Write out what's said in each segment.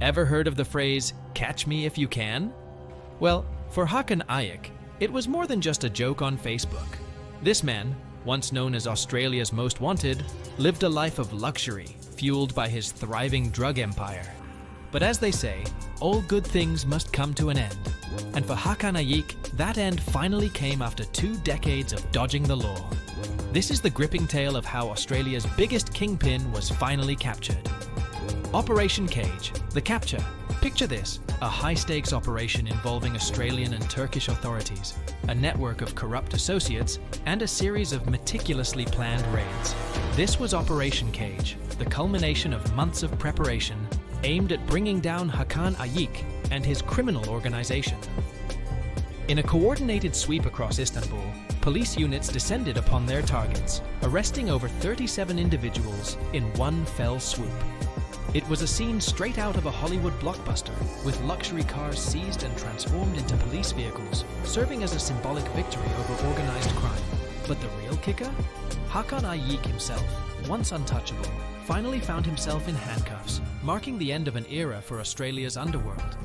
Ever heard of the phrase, "catch me if you can"? Well, for Hakan Ayik, it was more than just a joke on Facebook. This man, once known as Australia's most wanted, lived a life of luxury, fueled by his thriving drug empire. But as they say, all good things must come to an end. And for Hakan Ayik, that end finally came after 2 decades of dodging the law. This is the gripping tale of how Australia's biggest kingpin was finally captured. Operation Cage, the capture. Picture this, a high-stakes operation involving Australian and Turkish authorities, a network of corrupt associates, and a series of meticulously planned raids. This was Operation Cage, the culmination of months of preparation aimed at bringing down Hakan Ayik and his criminal organization. In a coordinated sweep across Istanbul, police units descended upon their targets, arresting over 37 individuals in one fell swoop. It was a scene straight out of a Hollywood blockbuster, with luxury cars seized and transformed into police vehicles, serving as a symbolic victory over organized crime. But the real kicker? Hakan Ayik himself, once untouchable, finally found himself in handcuffs, marking the end of an era for Australia's underworld.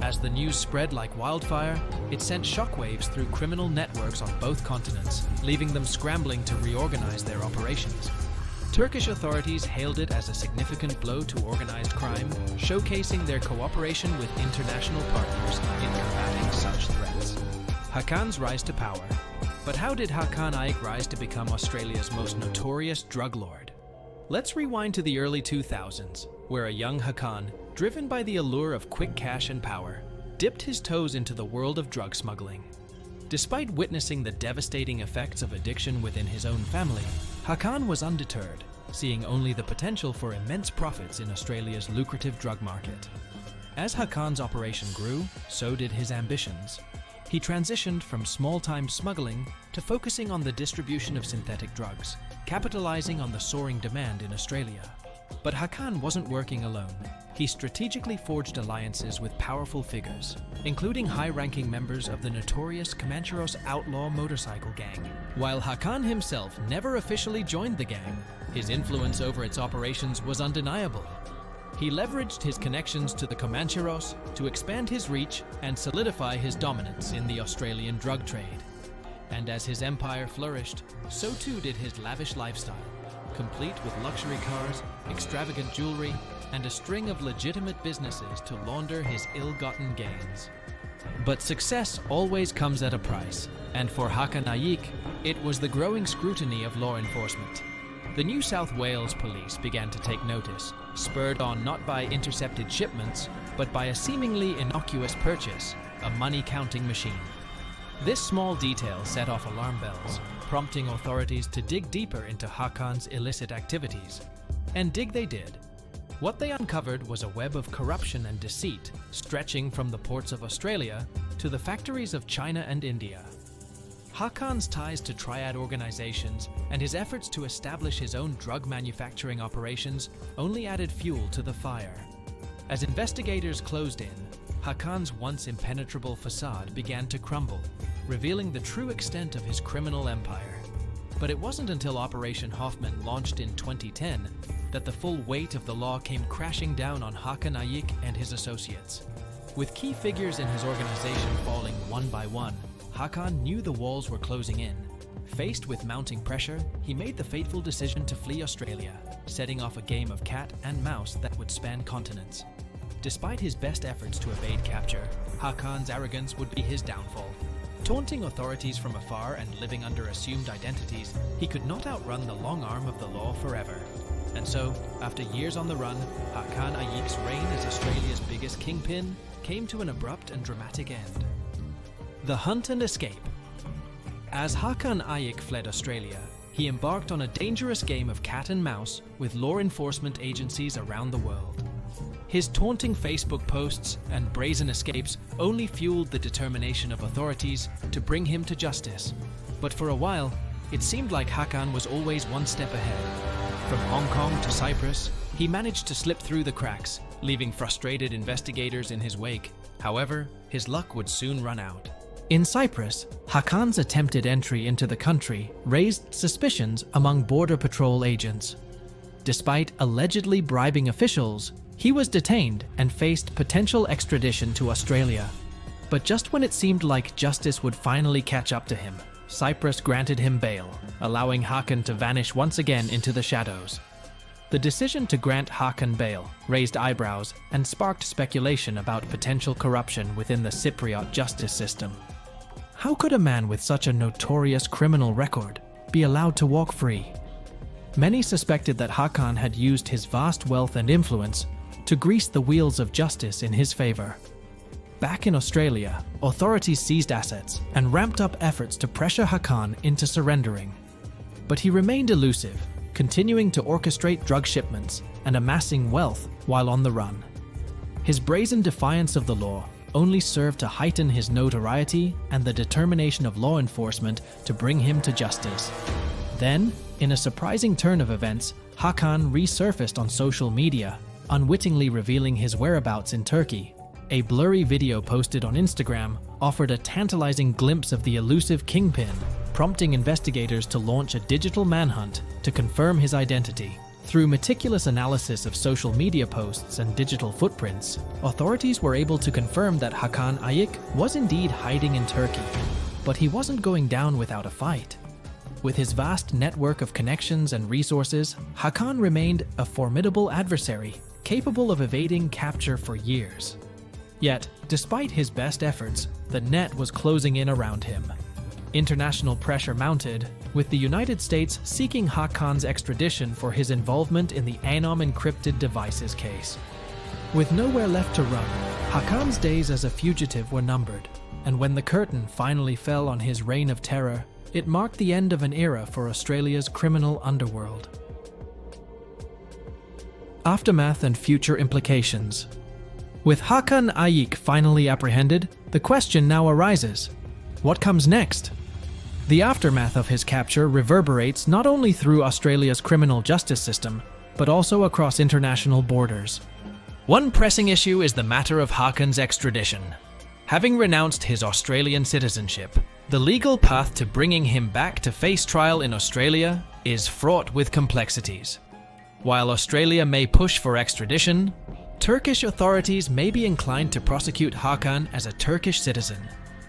As the news spread like wildfire, it sent shockwaves through criminal networks on both continents, leaving them scrambling to reorganize their operations. Turkish authorities hailed it as a significant blow to organized crime, showcasing their cooperation with international partners in combating such threats. Hakan's rise to power. But how did Hakan Ayik rise to become Australia's most notorious drug lord? Let's rewind to the early 2000s, where a young Hakan, driven by the allure of quick cash and power, dipped his toes into the world of drug smuggling. Despite witnessing the devastating effects of addiction within his own family, Hakan was undeterred, seeing only the potential for immense profits in Australia's lucrative drug market. As Hakan's operation grew, so did his ambitions. He transitioned from small-time smuggling to focusing on the distribution of synthetic drugs, capitalizing on the soaring demand in Australia. But Hakan wasn't working alone. He strategically forged alliances with powerful figures, including high-ranking members of the notorious Comancheros outlaw motorcycle gang. While Hakan himself never officially joined the gang, his influence over its operations was undeniable. He leveraged his connections to the Comancheros to expand his reach and solidify his dominance in the Australian drug trade. And as his empire flourished, so too did his lavish lifestyle, complete with luxury cars, extravagant jewelry, and a string of legitimate businesses to launder his ill-gotten gains. But success always comes at a price, and for Hakan Ayik, it was the growing scrutiny of law enforcement. The New South Wales police began to take notice, spurred on not by intercepted shipments, but by a seemingly innocuous purchase, a money-counting machine. This small detail set off alarm bells, prompting authorities to dig deeper into Hakan's illicit activities. And dig they did. What they uncovered was a web of corruption and deceit, stretching from the ports of Australia to the factories of China and India. Hakan's ties to triad organizations and his efforts to establish his own drug manufacturing operations only added fuel to the fire. As investigators closed in, Hakan's once impenetrable facade began to crumble, revealing the true extent of his criminal empire. But it wasn't until Operation Hoffman launched in 2010 that the full weight of the law came crashing down on Hakan Ayik and his associates. With key figures in his organization falling one by one, Hakan knew the walls were closing in. Faced with mounting pressure, he made the fateful decision to flee Australia, setting off a game of cat and mouse that would span continents. Despite his best efforts to evade capture, Hakan's arrogance would be his downfall. Taunting authorities from afar and living under assumed identities, he could not outrun the long arm of the law forever. And so, after years on the run, Hakan Ayik's reign as Australia's biggest kingpin came to an abrupt and dramatic end. The hunt and escape. As Hakan Ayik fled Australia, he embarked on a dangerous game of cat and mouse with law enforcement agencies around the world. His taunting Facebook posts and brazen escapes only fueled the determination of authorities to bring him to justice. But for a while, it seemed like Hakan was always one step ahead. From Hong Kong to Cyprus, he managed to slip through the cracks, leaving frustrated investigators in his wake. However, his luck would soon run out. In Cyprus, Hakan's attempted entry into the country raised suspicions among Border Patrol agents. Despite allegedly bribing officials, He was detained and faced potential extradition to Australia. But just when it seemed like justice would finally catch up to him, Cyprus granted him bail, allowing Hakan to vanish once again into the shadows. The decision to grant Hakan bail raised eyebrows and sparked speculation about potential corruption within the Cypriot justice system. How could a man with such a notorious criminal record be allowed to walk free? Many suspected that Hakan had used his vast wealth and influence to grease the wheels of justice in his favor. Back in Australia, authorities seized assets and ramped up efforts to pressure Hakan into surrendering. But he remained elusive, continuing to orchestrate drug shipments and amassing wealth while on the run. His brazen defiance of the law only served to heighten his notoriety and the determination of law enforcement to bring him to justice. Then, in a surprising turn of events, Hakan resurfaced on social media, unwittingly revealing his whereabouts in Turkey. A blurry video posted on Instagram offered a tantalizing glimpse of the elusive kingpin, prompting investigators to launch a digital manhunt to confirm his identity. Through meticulous analysis of social media posts and digital footprints, authorities were able to confirm that Hakan Ayik was indeed hiding in Turkey. But he wasn't going down without a fight. With his vast network of connections and resources, Hakan remained a formidable adversary, capable of evading capture for years. Yet, despite his best efforts, the net was closing in around him. International pressure mounted, with the United States seeking Hakan's extradition for his involvement in the Anom encrypted devices case. With nowhere left to run, Hakan's days as a fugitive were numbered, and when the curtain finally fell on his reign of terror, it marked the end of an era for Australia's criminal underworld. Aftermath and future implications. With Hakan Ayik finally apprehended, the question now arises: what comes next? The aftermath of his capture reverberates not only through Australia's criminal justice system, but also across international borders. One pressing issue is the matter of Hakan's extradition. Having renounced his Australian citizenship, the legal path to bringing him back to face trial in Australia is fraught with complexities. While Australia may push for extradition, Turkish authorities may be inclined to prosecute Hakan as a Turkish citizen,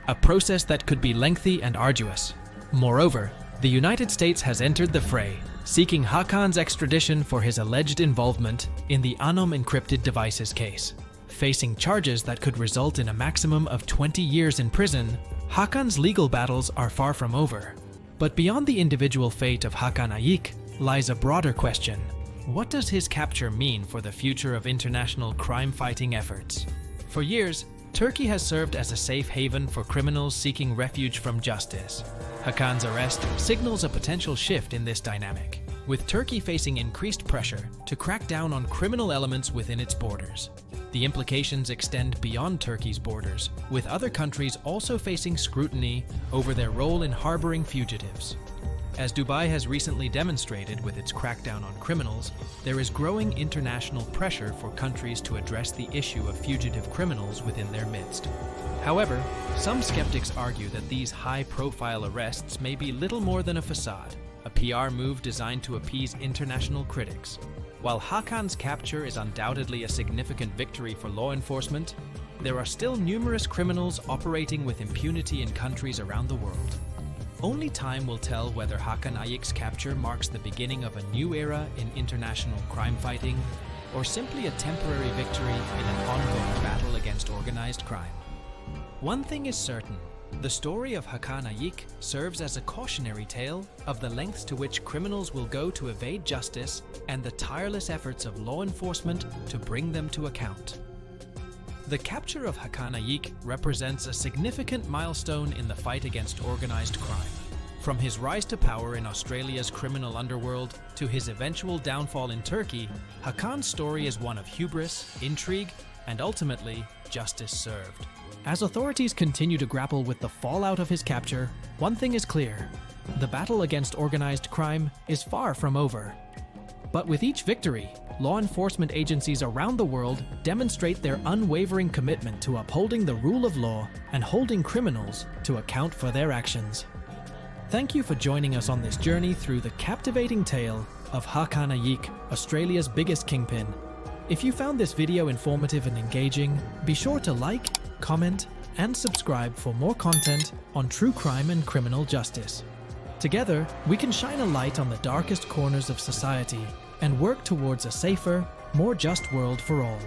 a process that could be lengthy and arduous. Moreover, the United States has entered the fray, seeking Hakan's extradition for his alleged involvement in the Anom encrypted devices case. Facing charges that could result in a maximum of 20 years in prison, Hakan's legal battles are far from over. But beyond the individual fate of Hakan Ayik lies a broader question. What does his capture mean for the future of international crime-fighting efforts? For years, Turkey has served as a safe haven for criminals seeking refuge from justice. Hakan's arrest signals a potential shift in this dynamic, with Turkey facing increased pressure to crack down on criminal elements within its borders. The implications extend beyond Turkey's borders, with other countries also facing scrutiny over their role in harboring fugitives. As Dubai has recently demonstrated with its crackdown on criminals, there is growing international pressure for countries to address the issue of fugitive criminals within their midst. However, some skeptics argue that these high-profile arrests may be little more than a facade, a PR move designed to appease international critics. While Hakan's capture is undoubtedly a significant victory for law enforcement, there are still numerous criminals operating with impunity in countries around the world. Only time will tell whether Hakan Ayik's capture marks the beginning of a new era in international crime fighting, or simply a temporary victory in an ongoing battle against organized crime. One thing is certain: the story of Hakan Ayik serves as a cautionary tale of the lengths to which criminals will go to evade justice and the tireless efforts of law enforcement to bring them to account. The capture of Hakan Ayik represents a significant milestone in the fight against organized crime. From his rise to power in Australia's criminal underworld to his eventual downfall in Turkey, Hakan's story is one of hubris, intrigue, and ultimately, justice served. As authorities continue to grapple with the fallout of his capture, one thing is clear: the battle against organized crime is far from over. But with each victory, law enforcement agencies around the world demonstrate their unwavering commitment to upholding the rule of law and holding criminals to account for their actions. Thank you for joining us on this journey through the captivating tale of Hakan Ayik, Australia's biggest kingpin. If you found this video informative and engaging, be sure to like, comment, and subscribe for more content on true crime and criminal justice. Together, we can shine a light on the darkest corners of society and work towards a safer, more just world for all.